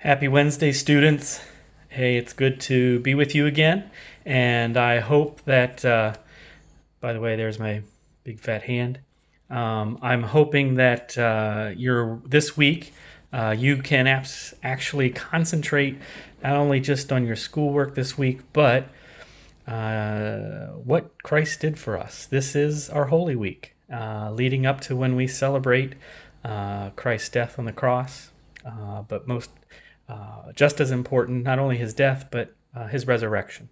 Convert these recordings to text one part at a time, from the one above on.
Happy Wednesday, students. Hey, it's good to be with you again. And I hope that, by the way, there's my big fat hand. I'm hoping that this week you can actually concentrate not only just on your schoolwork this week, but what Christ did for us. This is our Holy Week, leading up to when we celebrate Christ's death on the cross, but just as important, not only his death, but his resurrection.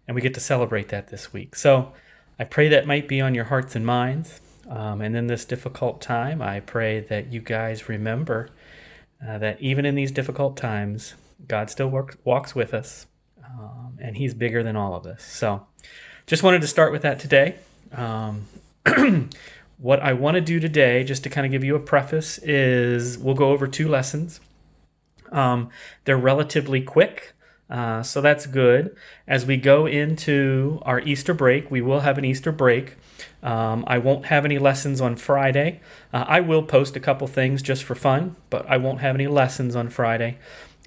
And we get to celebrate that this week. So I pray that might be on your hearts and minds. And in this difficult time, I pray that you guys remember that even in these difficult times, God still walks with us, and he's bigger than all of this. So just wanted to start with that today. What I want to do today, just to kind of give you a preface, is we'll go over 2 lessons. They're relatively quick, so that's good. As we go into our Easter break, we will have an Easter break. I won't have any lessons on Friday. I will post a couple things just for fun, but I won't have any lessons on Friday.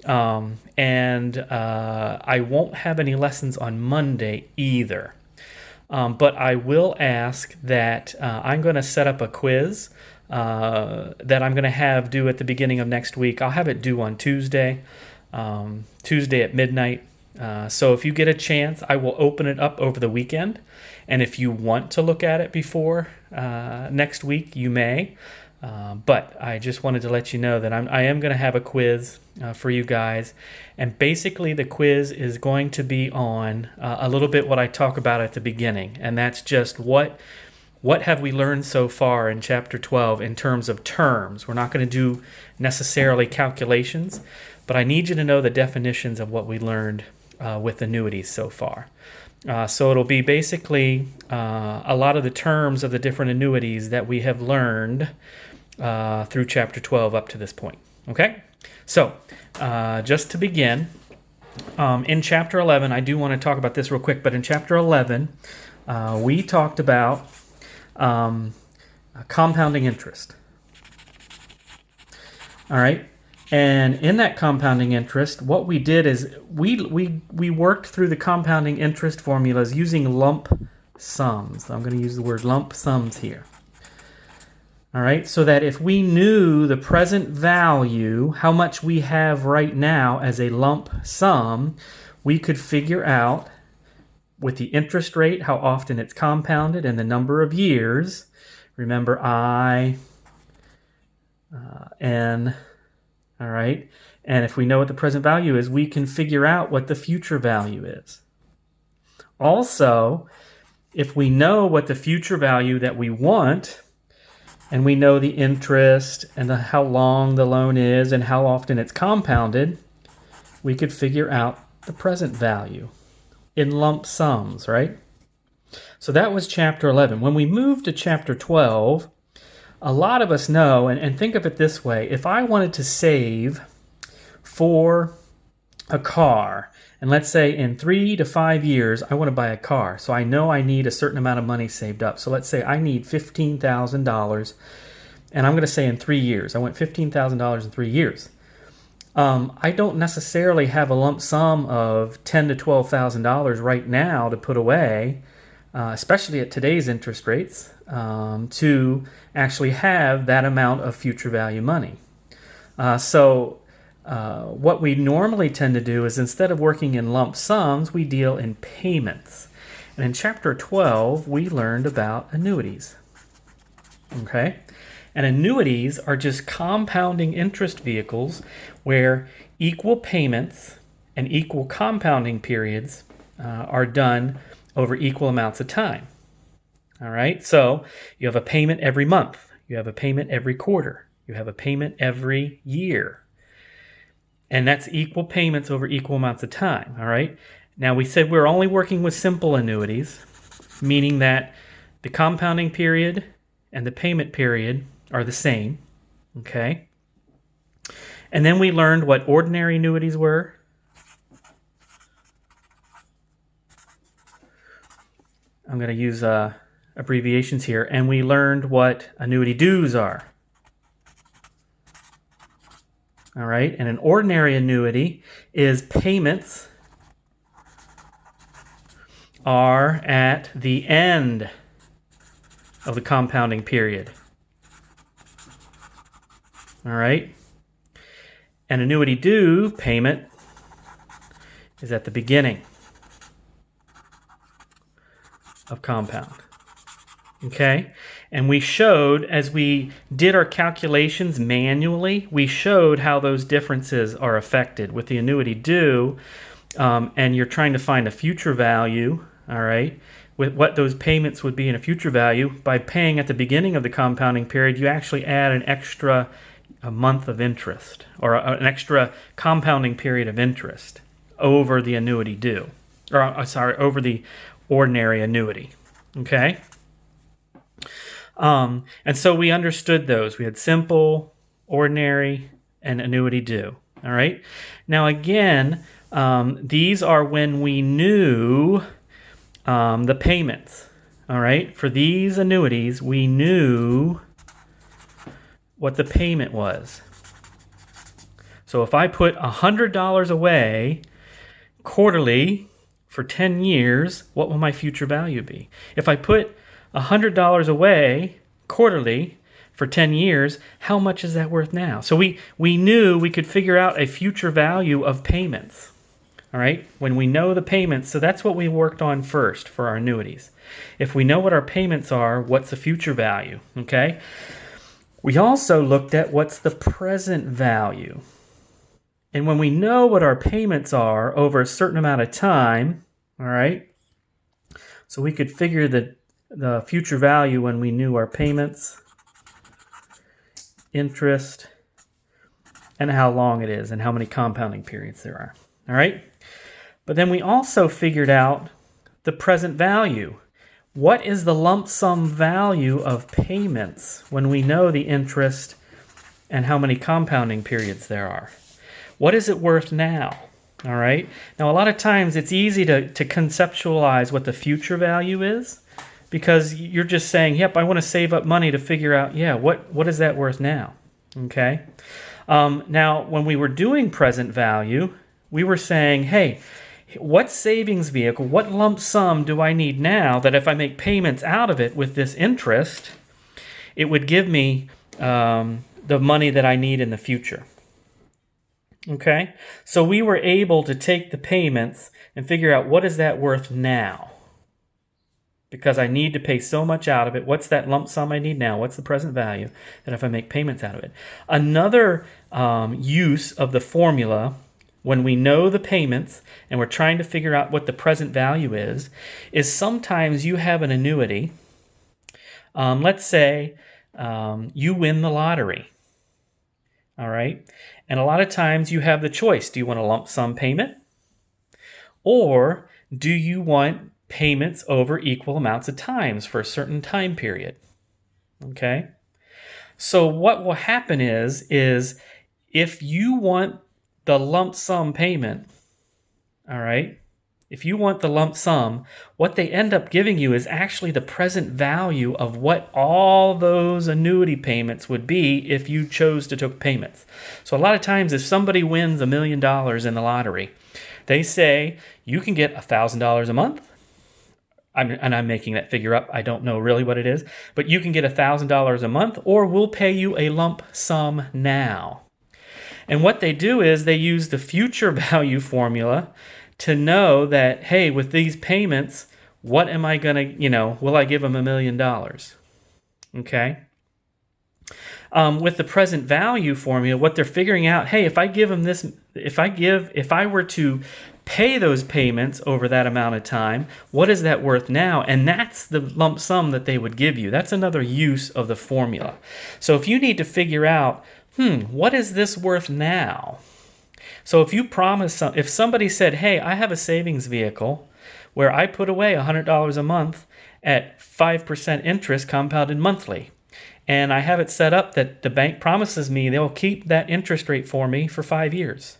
And I won't have any lessons on Monday either. But I will ask that I'm going to set up a quiz that I'm going to have due at the beginning of next week. I'll have it due on Tuesday at midnight. So if you get a chance, I will open it up over the weekend. And if you want to look at it before next week, you may. But I just wanted to let you know that I am going to have a quiz for you guys. And basically the quiz is going to be on a little bit what I talk about at the beginning. And that's just what have we learned so far in chapter 12 in terms of terms. We're not going to do necessarily calculations, but I need you to know the definitions of what we learned with annuities so far. So it'll be basically a lot of the terms of the different annuities that we have learned through chapter 12 up to this point. Okay? So just to begin, in chapter 11, I do want to talk about this real quick, but in chapter 11, we talked about compounding interest. All right? And in that compounding interest, what we did is we worked through the compounding interest formulas using lump sums. I'm going to use the word lump sums here. All right, so that if we knew the present value, how much we have right now as a lump sum, we could figure out with the interest rate how often it's compounded and the number of years. Remember I, N. All right, and if we know what the present value is, we can figure out what the future value is. Also, if we know what the future value that we want, and we know the interest and how long the loan is and how often it's compounded, we could figure out the present value in lump sums, right? So that was chapter 11. When we move to chapter 12, a lot of us know, and think of it this way, if I wanted to save for a car, and let's say in 3 to 5 years, I want to buy a car, so I know I need a certain amount of money saved up. So let's say I need $15,000, and I'm going to say in 3 years. I want $15,000 in 3 years. I don't necessarily have a lump sum of $10,000 to $12,000 right now to put away, especially at today's interest rates, to actually have that amount of future value money. So what we normally tend to do is instead of working in lump sums, we deal in payments. And in chapter 12, we learned about annuities. Okay? And annuities are just compounding interest vehicles where equal payments and equal compounding periods are done over equal amounts of time. All right, so you have a payment every month. You have a payment every quarter. You have a payment every year. And that's equal payments over equal amounts of time. All right, now we said we're only working with simple annuities, meaning that the compounding period and the payment period are the same. Okay, and then we learned what ordinary annuities were. I'm going to use abbreviations here, and we learned what annuity dues are. All right, and an ordinary annuity is payments are at the end of the compounding period. All right, an annuity due payment is at the beginning of compound. Okay, and we showed, as we did our calculations manually, we showed how those differences are affected with the annuity due, and you're trying to find a future value, all right, with what those payments would be in a future value. By paying at the beginning of the compounding period, you actually add an extra month of interest, or an extra compounding period of interest over the annuity due, or sorry, over the ordinary annuity. Okay. And so we understood those. We had simple, ordinary, and annuity due. All right. Now again, these are when we knew the payments. All right. For these annuities, we knew what the payment was. So if I put $100 away quarterly for 10 years, what will my future value be? If I put $100 away quarterly for 10 years, how much is that worth now? So we knew we could figure out a future value of payments. All right, when we know the payments, so that's what we worked on first for our annuities. If we know what our payments are, what's the future value? Okay. We also looked at what's the present value. And when we know what our payments are over a certain amount of time, all right, so we could figure the future value when we knew our payments, interest, and how long it is and how many compounding periods there are. All right. But then we also figured out the present value. What is the lump sum value of payments when we know the interest and how many compounding periods there are? What is it worth now? All right. Now, a lot of times it's easy to conceptualize what the future value is, because you're just saying, yep, I want to save up money to figure out, yeah, what is that worth now? Okay. Now, when we were doing present value, we were saying, hey, what savings vehicle, what lump sum do I need now that if I make payments out of it with this interest, it would give me the money that I need in the future? Okay. So we were able to take the payments and figure out what is that worth now? Because I need to pay so much out of it. What's that lump sum I need now? What's the present value that if I make payments out of it? Another use of the formula, when we know the payments and we're trying to figure out what the present value is sometimes you have an annuity. Let's say you win the lottery. All right. And a lot of times you have the choice. Do you want a lump sum payment? Or do you want payments over equal amounts of times for a certain time period? Okay. So what will happen is if you want the lump sum payment, all right, if you want the lump sum, what they end up giving you is actually the present value of what all those annuity payments would be if you chose to take payments. So a lot of times if somebody wins $1 million in the lottery, they say you can get $1,000 a month. I'm making that figure up. I don't know really what it is, but you can get $1,000 a month, or we'll pay you a lump sum now. And what they do is they use the future value formula to know that, hey, with these payments, what am I going to, will I give them $1 million? Okay. With the present value formula, what they're figuring out, hey, if I give them this, if I were to pay those payments over that amount of time, what is that worth now? And that's the lump sum that they would give you. That's another use of the formula. So if you need to figure out, what is this worth now? So if you promise, if somebody said, hey, I have a savings vehicle where I put away $100 a month at 5% interest compounded monthly, and I have it set up that the bank promises me they'll keep that interest rate for me for 5 years.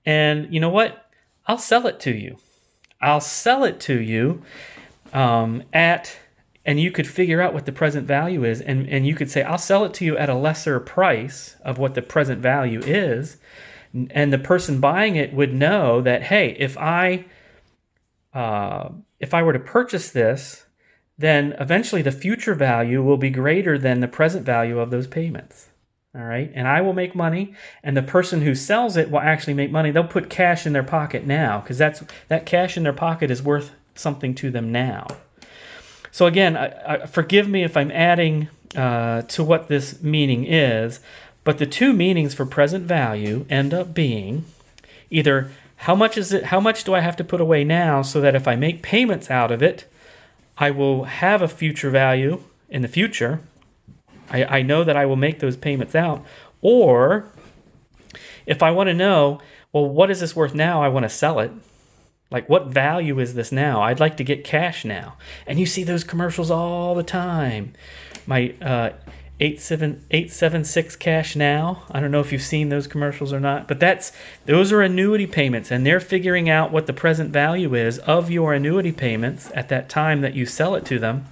And you know what? I'll sell it to you. I'll sell it to you at and you could figure out what the present value is, and you could say, I'll sell it to you at a lesser price of what the present value is, and the person buying it would know that, hey, if I were to purchase this, then eventually the future value will be greater than the present value of those payments. All right, and I will make money, and the person who sells it will actually make money. They'll put cash in their pocket now, because that cash in their pocket is worth something to them now. So again, forgive me if I'm adding to what this meaning is, but the two meanings for present value end up being either how much do I have to put away now so that if I make payments out of it, I will have a future value in the future. I know that I will make those payments out. Or if I want to know, well, what is this worth now? I want to sell it. Like, what value is this now? I'd like to get cash now. And you see those commercials all the time. My 876 cash now. I don't know if you've seen those commercials or not, but those are annuity payments, and they're figuring out what the present value is of your annuity payments at that time that you sell it to them.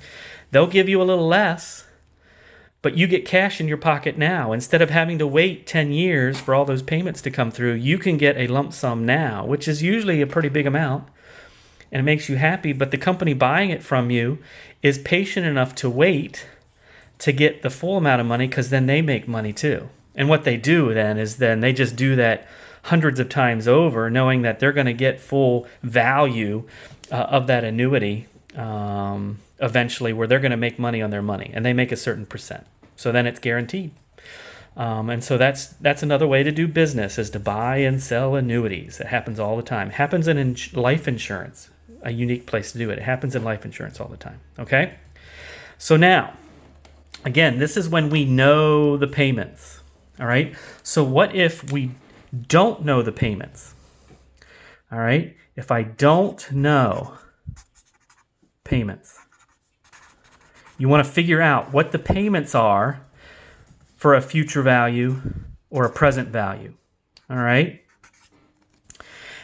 They'll give you a little less, but you get cash in your pocket now. Instead of having to wait 10 years for all those payments to come through, you can get a lump sum now, which is usually a pretty big amount, and it makes you happy. But the company buying it from you is patient enough to wait to get the full amount of money, because then they make money too. And what they do then is they just do that hundreds of times over, knowing that they're going to get full value of that annuity eventually, where they're going to make money on their money, and they make a certain percent. So then it's guaranteed. And so that's another way to do business, is to buy and sell annuities. It happens all the time. It happens in life insurance, a unique place to do it. It happens in life insurance all the time. Okay? So now, again, this is when we know the payments. All right? So what if we don't know the payments? All right? If I don't know payments, you want to figure out what the payments are for a future value or a present value. All right?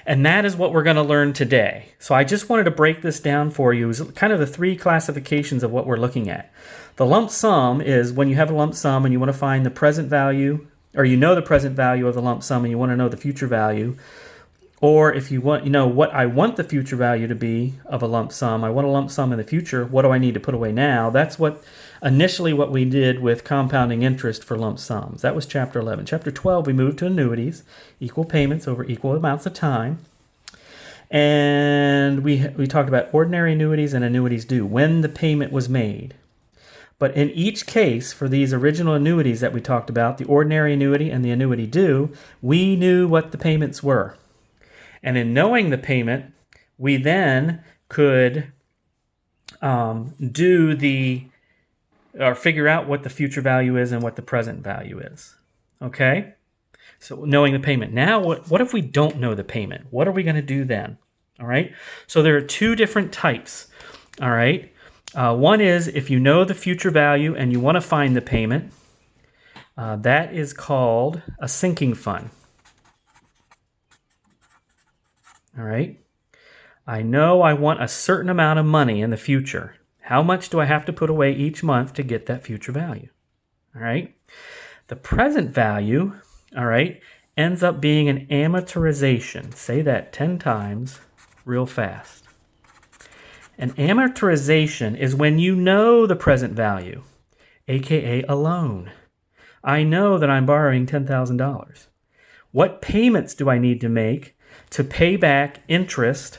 And that is what we're going to learn today. So I just wanted to break this down for you as kind of the three classifications of what we're looking at. The lump sum is when you have a lump sum and you want to find the present value, or you know the present value of the lump sum and you want to know the future value. Or if you want, what I want the future value to be of a lump sum, I want a lump sum in the future, what do I need to put away now? That's initially what we did with compounding interest for lump sums. That was Chapter 11. Chapter 12, we moved to annuities, equal payments over equal amounts of time. And we talked about ordinary annuities and annuities due, when the payment was made. But in each case, for these original annuities that we talked about, the ordinary annuity and the annuity due, we knew what the payments were. And in knowing the payment, we then could figure out what the future value is and what the present value is. Okay? So knowing the payment. Now, what if we don't know the payment? What are we going to do then? All right? So there are two different types. All right? One is if you know the future value and you want to find the payment, that is called a sinking fund. All right. I know I want a certain amount of money in the future. How much do I have to put away each month to get that future value? All right. The present value, all right, ends up being an amortization. Say that 10 times real fast. An amortization is when you know the present value, aka a loan. I know that I'm borrowing $10,000. What payments do I need to make to pay back interest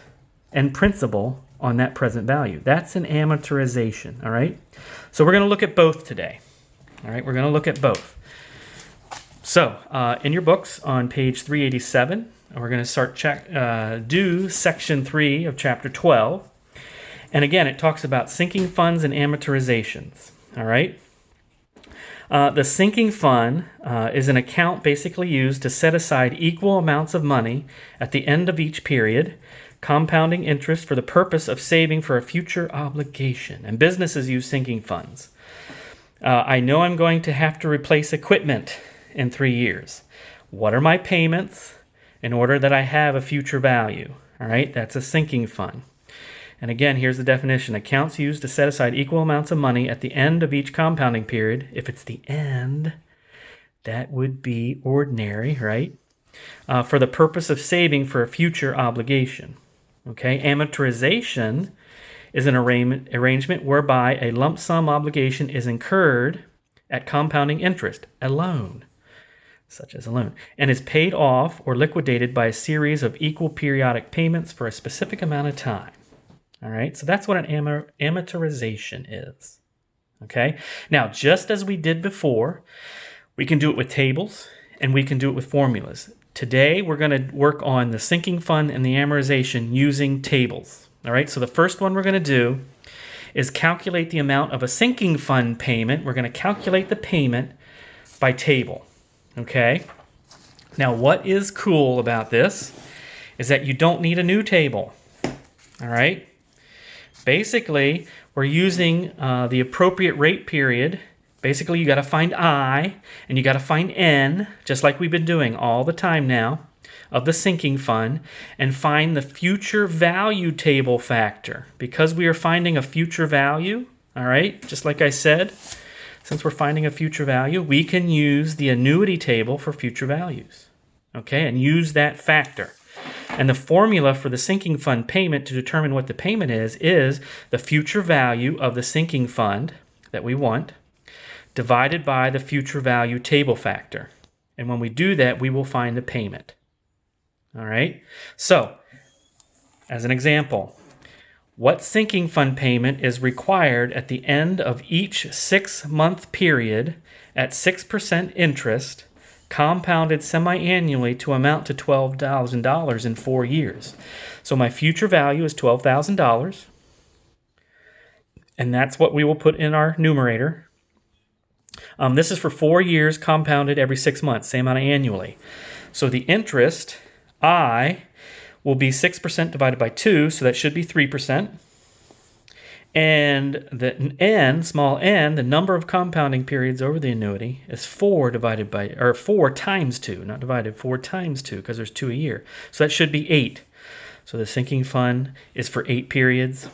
and principal on that present value? That's an amortization, all right? So we're going to look at both today, all right? We're going to look at both. So in your books on page 387, we're going to start do section 3 of chapter 12. And again, it talks about sinking funds and amortizations, all right? The sinking fund is an account basically used to set aside equal amounts of money at the end of each period, compounding interest for the purpose of saving for a future obligation. And businesses use sinking funds. I know I'm going to have to replace equipment in 3 years. What are my payments in order that I have a future value? All right, that's a sinking fund. And again, here's the definition. Accounts used to set aside equal amounts of money at the end of each compounding period. If it's the end, that would be ordinary, right? For the purpose of saving for a future obligation. Okay, amortization is an arrangement whereby a lump sum obligation is incurred at compounding interest, a loan, such as a loan, and is paid off or liquidated by a series of equal periodic payments for a specific amount of time. All right, so that's what an amortization is. Okay, now just as we did before, we can do it with tables and we can do it with formulas. Today, we're going to work on the sinking fund and the amortization using tables. All right, so the first one we're going to do is calculate the amount of a sinking fund payment. We're going to calculate the payment by table. Okay, now what is cool about this is that you don't need a new table. All right, basically, we're using the appropriate rate period. Basically, you got to find I and you got to find N, just like we've been doing all the time now, of the sinking fund, and find the future value table factor. Because we are finding a future value, all right, just like I said, since we're finding a future value, we can use the annuity table for future values, okay, and use that factor. And the formula for the sinking fund payment to determine what the payment is the future value of the sinking fund that we want divided by the future value table factor. And when we do that, we will find the payment. All right? So, as an example, what sinking fund payment is required at the end of each 6-month period at 6% interest, compounded semi-annually to amount to $12,000 in 4 years? So my future value is $12,000, and that's what we will put in our numerator. This is for 4 years, compounded every 6 months, same amount annually. So the interest, I, will be 6% divided by 2, so that should be 3%. And the n, small n, the number of compounding periods over the annuity is 4 times 2, not divided, 4 times 2, because there's 2 a year. So that should be 8. So the sinking fund is for 8 periods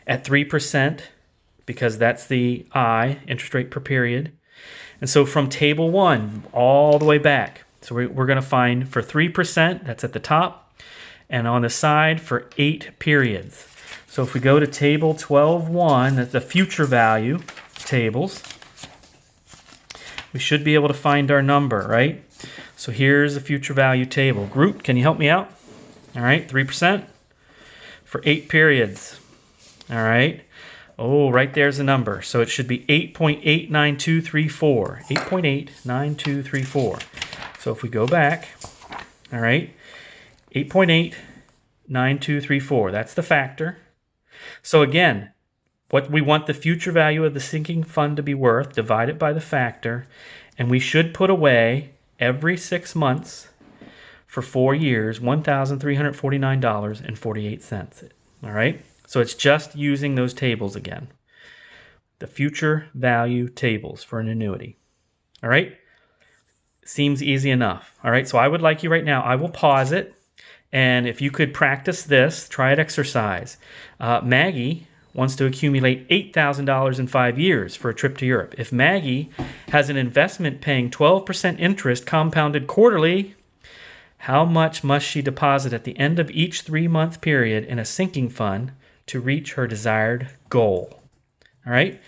at 3%, because that's the I, interest rate per period. And so from table 1 all the way back, so we're going to find for 3%, that's at the top, and on the side for 8 periods. So if we go to table 12.1, that's the future value tables, we should be able to find our number, right? So here's the future value table. Group, can you help me out? All right, 3% for 8 periods. All right. Oh, right there's the number. So it should be 8.89234. 8.89234. So if we go back, all right, 8.89234. That's the factor. So again, what we want the future value of the sinking fund to be worth, divide it by the factor, and we should put away every 6 months for 4 years, $1,349.48. All right? So it's just using those tables again. The future value tables for an annuity. All right? Seems easy enough. All right, so I would like you right now, I will pause it, and if you could practice this, try it exercise. Maggie wants to accumulate $8,000 in 5 years for a trip to Europe. If Maggie has an investment paying 12% interest compounded quarterly, how much must she deposit at the end of each 3-month period in a sinking fund to reach her desired goal? All right,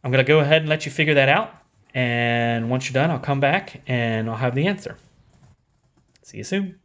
I'm going to go ahead and let you figure that out. And once you're done, I'll come back and I'll have the answer. See you soon.